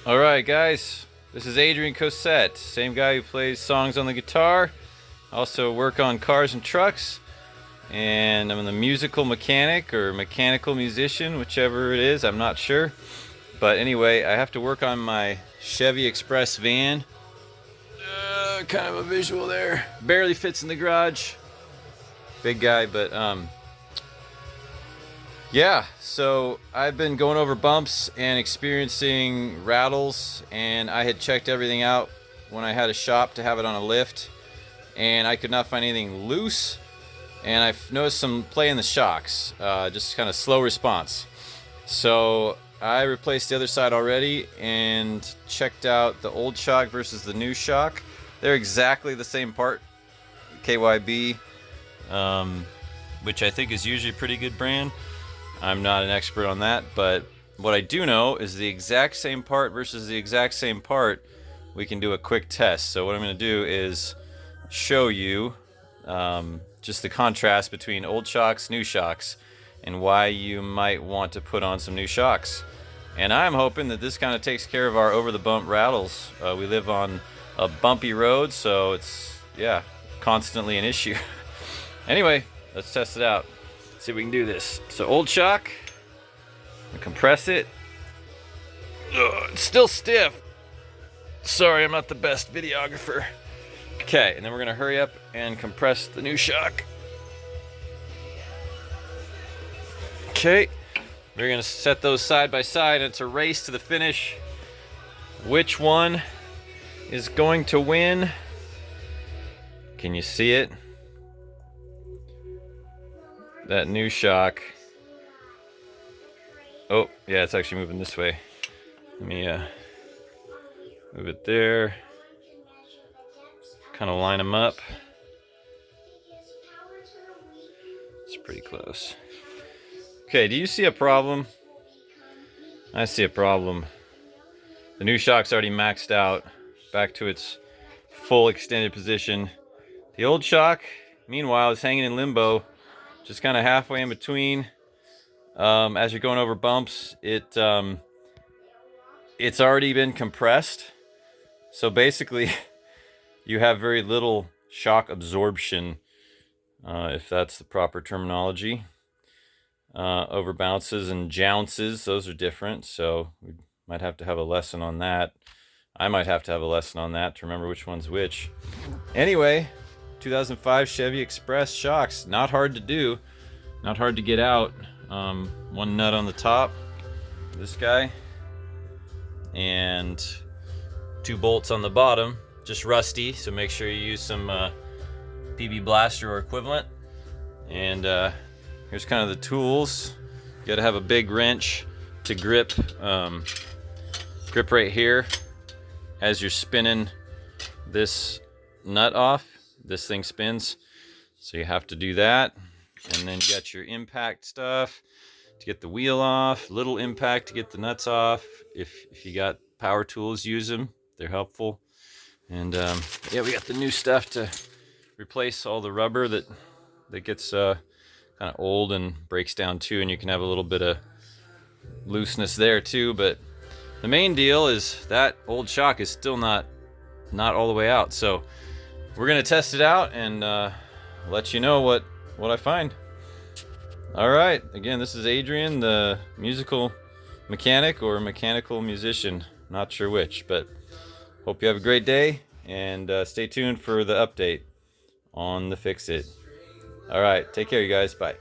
Alright guys, this is Adrian Cosette, same guy who plays songs on the guitar. Also work on cars and trucks, and I'm the musical mechanic or mechanical musician, whichever it is, I'm not sure. But anyway, I have to work on my Chevy Express van. Kind of a visual there. Barely fits in the garage. Big guy, but yeah, so I've been going over bumps and experiencing rattles, and I had checked everything out when I had a shop to have it on a lift, and I could not find anything loose, and I've noticed some play in the shocks, just kind of slow response. So I replaced the other side already and checked out the old shock versus the new shock. They're exactly the same part, KYB, which I think is usually a pretty good brand. I'm not an expert on that, but what I do know is the exact same part versus the exact same part, we can do a quick test. So what I'm going to do is show you just the contrast between old shocks, new shocks, and why you might want to put on some new shocks. And I'm hoping that this kind of takes care of our over-the-bump rattles. We live on a bumpy road, so it's, yeah, constantly an issue. Anyway, let's test it out. See if we can do this. So old shock, compress it. Ugh, it's still stiff. Sorry, I'm not the best videographer. Okay, and then we're gonna hurry up and compress the new shock. Okay, we're gonna set those side by side, and it's a race to the finish. Which one is going to win? Can you see it? That new shock. Oh, yeah, it's actually moving this way. Let me move it there. Kind of line them up. It's pretty close. Okay, do you see a problem? I see a problem. The new shock's already maxed out, back to its full extended position. The old shock, meanwhile, is hanging in limbo, just kind of halfway in between. As you're going over bumps, it's already been compressed. So basically, you have very little shock absorption, if that's the proper terminology. Over bounces and jounces, those are different. So we might have to have a lesson on that. I might have to have a lesson on that to remember which one's which. Anyway, 2005 Chevy Express shocks, not hard to do, not hard to get out. One nut on the top, this guy, and 2 bolts on the bottom, just rusty, so make sure you use some PB Blaster or equivalent. And here's kind of the tools. You gotta have a big wrench to grip right here as you're spinning this nut off. This thing spins, so you have to do that. And then you got your impact stuff to get the wheel off, little impact to get the nuts off. If you got power tools, use them, they're helpful. And yeah, we got the new stuff to replace all the rubber that gets kind of old and breaks down too, and you can have a little bit of looseness there too. But the main deal is that old shock is still not all the way out. So we're gonna test it out and let you know what I find. All right, again, this is Adrian, the musical mechanic or mechanical musician, not sure which, but hope you have a great day, and stay tuned for the update on the Fix It. All right, take care, you guys. Bye.